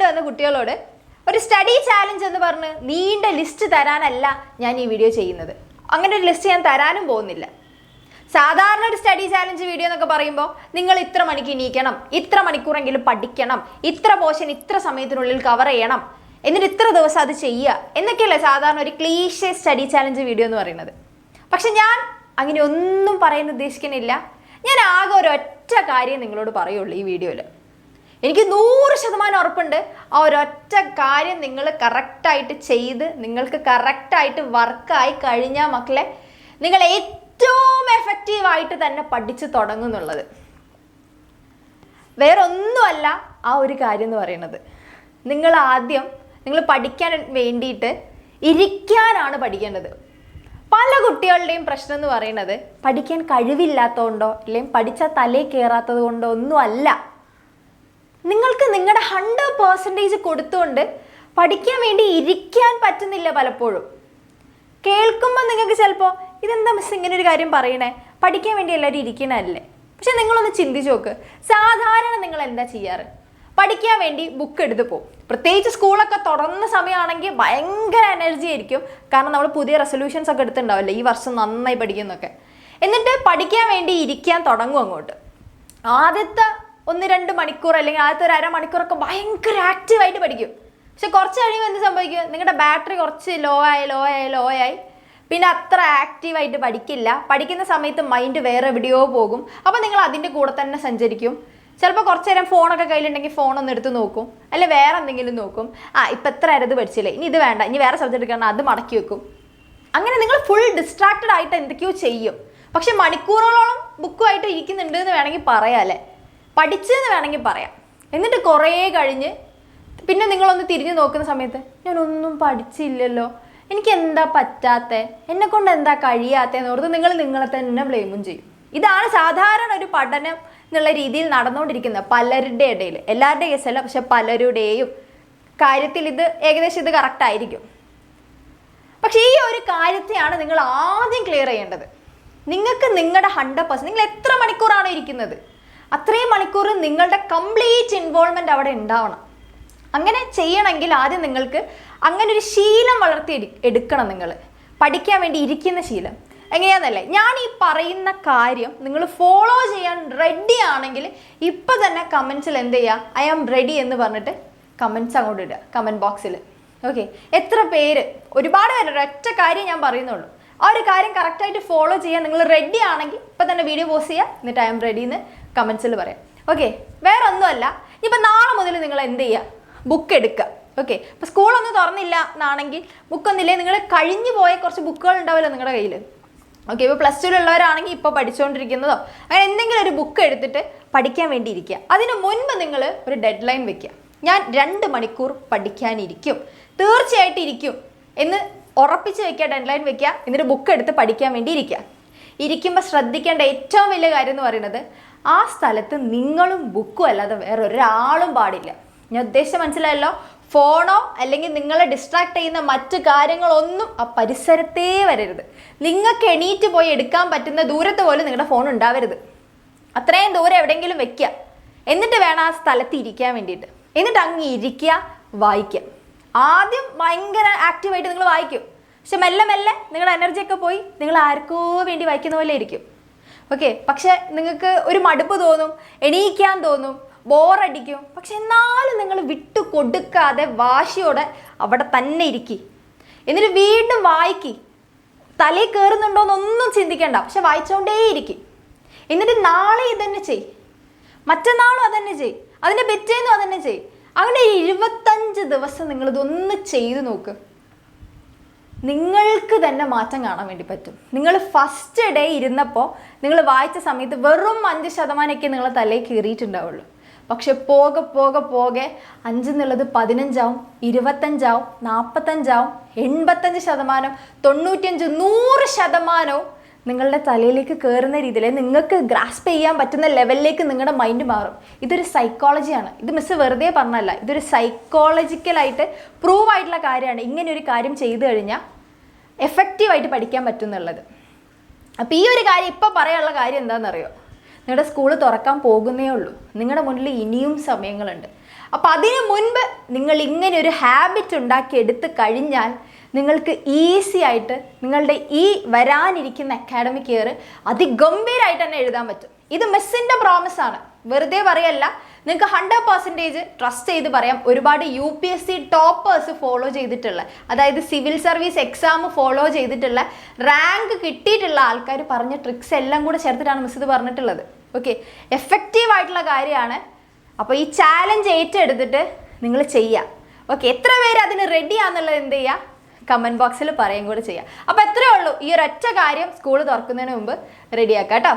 Comment വന്ന കുട്ടികളോട് ഒരു സ്റ്റഡി ചാലഞ്ച് എന്ന് പറഞ്ഞ് നീണ്ട ലിസ്റ്റ് തരാനല്ല ഞാൻ ഈ വീഡിയോ ചെയ്യുന്നത്. അങ്ങനെ ഒരു ലിസ്റ്റ് ഞാൻ തരാനും പോകുന്നില്ല. സാധാരണ ഒരു സ്റ്റഡി ചാലഞ്ച് വീഡിയോ എന്നൊക്കെ പറയുമ്പോൾ നിങ്ങൾ ഇത്ര മണിക്ക് എണീക്കണം, ഇത്ര മണിക്കൂറെങ്കിലും പഠിക്കണം, ഇത്ര പോർഷൻ ഇത്ര സമയത്തിനുള്ളിൽ കവർ ചെയ്യണം, എന്നിട്ട് ഇത്ര ദിവസം അത് ചെയ്യുക എന്നൊക്കെയല്ലേ സാധാരണ ഒരു ക്ലീഷേ സ്റ്റഡി ചാലഞ്ച് വീഡിയോ എന്ന് പറയുന്നത്. പക്ഷെ ഞാൻ അങ്ങനെ ഒന്നും പറയാൻ ഉദ്ദേശിക്കുന്നില്ല. ഞാൻ ആകെ ഒരൊറ്റ കാര്യം നിങ്ങളോട് പറയുള്ളൂ ഈ വീഡിയോയിൽ. എനിക്ക് 100% ഉറപ്പുണ്ട് ആ ഒരൊറ്റ കാര്യം നിങ്ങൾ കറക്റ്റായിട്ട് ചെയ്ത് നിങ്ങൾക്ക് കറക്റ്റായിട്ട് വർക്കായി കഴിഞ്ഞാൽ മക്കളെ നിങ്ങൾ ഏറ്റവും എഫക്റ്റീവായിട്ട് തന്നെ പഠിച്ചു തുടങ്ങുന്നുള്ളത്. വേറെ ഒന്നുമല്ല ആ ഒരു കാര്യം എന്ന് പറയുന്നത്. നിങ്ങൾ പഠിക്കാൻ വേണ്ടിയിട്ട് ഇരിക്കാനാണ് പഠിക്കേണ്ടത്. പല കുട്ടികളുടെയും പ്രശ്നം എന്ന് പറയുന്നത് പഠിക്കാൻ കഴിവില്ലാത്തതുകൊണ്ടോ അല്ലെങ്കിൽ പഠിച്ചാൽ തലയിൽ കയറാത്തത് കൊണ്ടോ ഒന്നുമല്ല. നിങ്ങൾക്ക് നിങ്ങളുടെ 100% കൊടുത്തുകൊണ്ട് പഠിക്കാൻ വേണ്ടി ഇരിക്കാൻ പറ്റുന്നില്ല. പലപ്പോഴും കേൾക്കുമ്പോൾ നിങ്ങൾക്ക് ചിലപ്പോൾ ഇതെന്താ മിസ് ഇങ്ങനെ ഒരു കാര്യം പറയണേ, പഠിക്കാൻ വേണ്ടി എല്ലാവരും ഇരിക്കണല്ലേ. പക്ഷെ നിങ്ങളൊന്ന് ചിന്തിച്ച് നോക്ക്, സാധാരണ നിങ്ങൾ എന്താ ചെയ്യാറ്? പഠിക്കാൻ വേണ്ടി ബുക്ക് എടുത്ത് പോകും. പ്രത്യേകിച്ച് സ്കൂളൊക്കെ തുറന്ന സമയമാണെങ്കിൽ ഭയങ്കര എനർജി ആയിരിക്കും. കാരണം നമ്മൾ പുതിയ റെസൊല്യൂഷൻസ് ഒക്കെ എടുത്തിട്ടുണ്ടാവില്ലേ, ഈ വർഷം നന്നായി പഠിക്കുന്നൊക്കെ. എന്നിട്ട് പഠിക്കാൻ വേണ്ടി ഇരിക്കാൻ തുടങ്ങും അങ്ങോട്ട്. ആദ്യത്തെ 1-2 മണിക്കൂർ അല്ലെങ്കിൽ ആദ്യത്തെ ഒരു അരമണിക്കൂറൊക്കെ ഭയങ്കര ആക്റ്റീവായിട്ട് പഠിക്കും. പക്ഷെ കുറച്ച് കഴിയുമ്പോൾ എന്ത് സംഭവിക്കും? നിങ്ങളുടെ ബാറ്ററി കുറച്ച് ലോ ആയി പിന്നെ അത്ര ആക്റ്റീവായിട്ട് പഠിക്കില്ല. പഠിക്കുന്ന സമയത്ത് മൈൻഡ് വേറെ എവിടെയോ പോകും. അപ്പോൾ നിങ്ങൾ അതിൻ്റെ കൂടെ തന്നെ സഞ്ചരിക്കും. ചിലപ്പോൾ കുറച്ച് നേരം ഫോണൊക്കെ കയ്യിലുണ്ടെങ്കിൽ ഫോണൊന്ന് എടുത്ത് നോക്കും, അല്ലെ വേറെ എന്തെങ്കിലും നോക്കും. ഇപ്പം എത്ര ഇത് പഠിച്ചില്ലേ, ഇനി ഇത് വേണ്ട, ഇനി വേറെ സബ്ജക്റ്റ് എടുക്കണം, അത് മടക്കി വെക്കും. അങ്ങനെ നിങ്ങൾ ഫുൾ ഡിസ്ട്രാക്റ്റഡ് ആയിട്ട് എന്തൊക്കെയോ ചെയ്യും. പക്ഷെ മണിക്കൂറുകളോളം ബുക്കുമായിട്ട് ഇരിക്കുന്നുണ്ട് എന്ന് വേണമെങ്കിൽ പറയാം, അല്ലേ പഠിച്ചെന്ന് വേണമെങ്കിൽ പറയാം. എന്നിട്ട് കുറേ കഴിഞ്ഞ് പിന്നെ നിങ്ങളൊന്ന് തിരിഞ്ഞു നോക്കുന്ന സമയത്ത് ഞാനൊന്നും പഠിച്ചില്ലല്ലോ, എനിക്ക് എന്താ പറ്റാത്തത്, എന്നെക്കൊണ്ട് എന്താ കഴിയാത്തതെന്ന് ഓർത്ത് നിങ്ങൾ നിങ്ങളെ തന്നെ ബ്ലെയിമും ചെയ്യും. ഇതാണ് സാധാരണ ഒരു പഠനം എന്നുള്ള രീതിയിൽ നടന്നുകൊണ്ടിരിക്കുന്നത് പലരുടെ ഇടയിൽ. എല്ലാവരുടെയും കേസല്ല, പക്ഷെ പലരുടെയും കാര്യത്തിൽ ഏകദേശം ഇത് കറക്റ്റ് ആയിരിക്കും. പക്ഷേ ഈ ഒരു കാര്യത്തെയാണ് നിങ്ങൾ ആദ്യം ക്ലിയർ ചെയ്യേണ്ടത്. നിങ്ങൾക്ക് നിങ്ങളുടെ 100%, നിങ്ങൾ എത്ര മണിക്കൂറാണോ ഇരിക്കുന്നത് അത്രയും മണിക്കൂർ നിങ്ങളുടെ കംപ്ലീറ്റ് ഇൻവോൾവ്മെൻറ്റ് അവിടെ ഉണ്ടാവണം. അങ്ങനെ ചെയ്യണമെങ്കിൽ ആദ്യം നിങ്ങൾക്ക് അങ്ങനെ ഒരു ശീലം വളർത്തി എടുക്കണം. നിങ്ങൾ പഠിക്കാൻ വേണ്ടി ഇരിക്കുന്ന ശീലം എങ്ങനെയാണെന്നല്ലേ, ഞാൻ ഈ പറയുന്ന കാര്യം നിങ്ങൾ ഫോളോ ചെയ്യാൻ റെഡി ആണെങ്കിൽ ഇപ്പം തന്നെ കമൻസിൽ എന്ത് ചെയ്യുക, ഐ ആം റെഡി എന്ന് പറഞ്ഞിട്ട് കമൻസ് അങ്ങോട്ട് ഇടുക കമൻറ്റ് ബോക്സിൽ. ഓക്കെ, എത്ര പേര്? ഒരുപാട് പേര്. ഒരൊറ്റ കാര്യം ഞാൻ പറയുന്നുള്ളൂ, ആ ഒരു കാര്യം കറക്റ്റായിട്ട് ഫോളോ ചെയ്യാൻ നിങ്ങൾ റെഡി ആണെങ്കിൽ ഇപ്പം തന്നെ വീഡിയോ പോസ്റ്റ് ചെയ്യുക, എന്നിട്ട് ഐ ആം റെഡി എന്ന് കമൻസിൽ പറയാം. ഓക്കെ, വേറെ ഒന്നുമല്ല, ഇപ്പം നാളെ മുതൽ നിങ്ങൾ എന്ത് ചെയ്യുക, ബുക്ക് എടുക്കുക. ഓക്കെ, ഇപ്പോൾ സ്കൂളൊന്നും തുറന്നില്ല എന്നാണെങ്കിൽ ബുക്കൊന്നുമില്ലേ, നിങ്ങൾ കഴിഞ്ഞു പോയ കുറച്ച് ബുക്കുകൾ ഉണ്ടാവില്ല നിങ്ങളുടെ കയ്യിൽ. ഓക്കെ, ഇപ്പോൾ +2 ഉള്ളവരാണെങ്കിൽ ഇപ്പോൾ പഠിച്ചുകൊണ്ടിരിക്കുന്നതോ അങ്ങനെ എന്തെങ്കിലും ഒരു ബുക്ക് എടുത്തിട്ട് പഠിക്കാൻ വേണ്ടി ഇരിക്കുക. അതിന് മുൻപ് നിങ്ങൾ ഒരു ഡെഡ് ലൈൻ വെക്കുക. ഞാൻ 2 മണിക്കൂർ പഠിക്കാനിരിക്കും, തീർച്ചയായിട്ടും ഇരിക്കും എന്ന് ഉറപ്പിച്ച് വെക്കുക, ഡെഡ് ലൈൻ വെക്കുക. എന്നിട്ട് ബുക്ക് എടുത്ത് പഠിക്കാൻ വേണ്ടി ഇരിക്കുക. ഇരിക്കുമ്പോൾ ശ്രദ്ധിക്കേണ്ട ഏറ്റവും വലിയ കാര്യം എന്ന് പറയുന്നത് ആ സ്ഥലത്ത് നിങ്ങളും ബുക്കും അല്ലാതെ വേറെ ഒരാളും പാടില്ല. ഞാൻ ഉദ്ദേശം മനസ്സിലായല്ലോ? ഫോണോ അല്ലെങ്കിൽ നിങ്ങളെ ഡിസ്ട്രാക്ട് ചെയ്യുന്ന മറ്റു കാര്യങ്ങളൊന്നും ആ പരിസരത്തേ വരരുത്. നിങ്ങൾക്ക് എണീറ്റ് പോയി എടുക്കാൻ പറ്റുന്ന ദൂരത്ത് പോലും നിങ്ങളുടെ ഫോൺ ഉണ്ടാവരുത്. അത്രയും ദൂരം എവിടെയെങ്കിലും വെക്കുക. എന്നിട്ട് വേണം ആ സ്ഥലത്ത് ഇരിക്കാൻ വേണ്ടിയിട്ട്. എന്നിട്ട് അങ്ങ് ഇരിക്കുക, വായിക്കുക. ആദ്യം ഭയങ്കര ആക്റ്റീവായിട്ട് നിങ്ങൾ വായിക്കും. പക്ഷെ മെല്ലെ മെല്ലെ നിങ്ങളുടെ എനർജിയൊക്കെ പോയി നിങ്ങൾ ആർക്കോ വേണ്ടി വായിക്കുന്ന പോലെ ഇരിക്കും. ഓക്കെ, പക്ഷെ നിങ്ങൾക്ക് ഒരു മടുപ്പ് തോന്നും, എണീക്കാൻ തോന്നും, ബോറടിക്കും. പക്ഷെ എന്നാലും നിങ്ങൾ വിട്ടു കൊടുക്കാതെ വാശിയോടെ അവിടെ തന്നെ ഇരിക്കി. എന്നിട്ട് വീണ്ടും വായിക്കി. തലയിൽ കയറുന്നുണ്ടോയെന്നൊന്നും ചിന്തിക്കേണ്ട, പക്ഷെ വായിച്ചുകൊണ്ടേ ഇരിക്കും. എന്നിട്ട് നാളെ ഇതന്നെ ചെയ്, മറ്റന്നാളും അതന്നെ ചെയ്, അതിൻ്റെ പിറ്റേന്നും അതന്നെ ചെയ്. അങ്ങനെ 25 ദിവസം നിങ്ങളിതൊന്ന് ചെയ്ത് നോക്ക്. നിങ്ങൾക്ക് തന്നെ മാറ്റം കാണാൻ വേണ്ടി പറ്റും. നിങ്ങൾ ഫസ്റ്റ് ഡേ ഇരുന്നപ്പോൾ നിങ്ങൾ വായിച്ച സമയത്ത് വെറും 5% നിങ്ങൾ തലയിൽ കയറിയിട്ടുണ്ടാവുള്ളൂ. പക്ഷെ പോകെ 5 എന്നുള്ളത് 15 ആവും, 25 ആവും, 45 ആവും, 85%, 95%, 100% നിങ്ങളുടെ തലയിലേക്ക് കയറുന്ന രീതിയിൽ നിങ്ങൾക്ക് ഗ്രാസ്പ് ചെയ്യാൻ പറ്റുന്ന ലെവലിലേക്ക് നിങ്ങളുടെ മൈൻഡ് മാറും. ഇതൊരു സൈക്കോളജിയാണ്. ഇത് മിസ് വെറുതെ പറഞ്ഞല്ല, ഇതൊരു സൈക്കോളജിക്കലായിട്ട് പ്രൂവ് ആയിട്ടുള്ള കാര്യമാണ്. ഇങ്ങനെ ഒരു കാര്യം ചെയ്തു കഴിഞ്ഞാൽ എഫക്റ്റീവായിട്ട് പഠിക്കാൻ പറ്റുന്നുള്ളത്. അപ്പോൾ ഈ ഒരു കാര്യം ഇപ്പോൾ പറയാനുള്ള കാര്യം എന്താണെന്നറിയോ? നിങ്ങളുടെ സ്കൂൾ തുറക്കാൻ പോകുന്നേ ഉള്ളൂ. നിങ്ങളുടെ മുന്നിൽ ഇനിയും സമയങ്ങളുണ്ട്. അപ്പം അതിനു മുൻപ് നിങ്ങൾ ഇങ്ങനെ ഒരു ഹാബിറ്റ് ഉണ്ടാക്കി എടുത്തു കഴിഞ്ഞാൽ നിങ്ങൾക്ക് ഈസി ആയിട്ട് നിങ്ങളുടെ ഈ വരാനിരിക്കുന്ന അക്കാഡമിക് ഇയർ അതിഗംഭീരമായിട്ട് തന്നെ എഴുതാൻ പറ്റും. ഇത് മിസ്സിൻ്റെ പ്രോമിസ് ആണ്, വെറുതെ പറയല്ല. നിങ്ങൾക്ക് 100% ട്രസ്റ്റ് ചെയ്ത് പറയാം. ഒരുപാട് UPSC ടോപ്പേഴ്സ് ഫോളോ ചെയ്തിട്ടുള്ള, അതായത് സിവിൽ സർവീസ് എക്സാം ഫോളോ ചെയ്തിട്ടുള്ള, റാങ്ക് കിട്ടിയിട്ടുള്ള ആൾക്കാർ പറഞ്ഞ ട്രിക്സ് എല്ലാം കൂടെ ചേർത്തിട്ടാണ് മിസ് ഇത് പറഞ്ഞിട്ടുള്ളത്. ഓക്കെ, എഫക്റ്റീവ് ആയിട്ടുള്ള കാര്യമാണ്. അപ്പോൾ ഈ ചാലഞ്ച് ഏറ്റെടുത്തിട്ട് നിങ്ങൾ ചെയ്യുക. ഓക്കെ, എത്ര പേര് അതിന് റെഡിയാണെന്നുള്ളത് എന്ത് ചെയ്യുക, കമൻറ്റ് ബോക്സിൽ പറയുകയും കൂടെ ചെയ്യുക. അപ്പോൾ എത്രയേ ഉള്ളൂ, ഈ ഒരൊറ്റ കാര്യം സ്കൂൾ തുറക്കുന്നതിന് മുമ്പ് റെഡിയാക്കാം കേട്ടോ.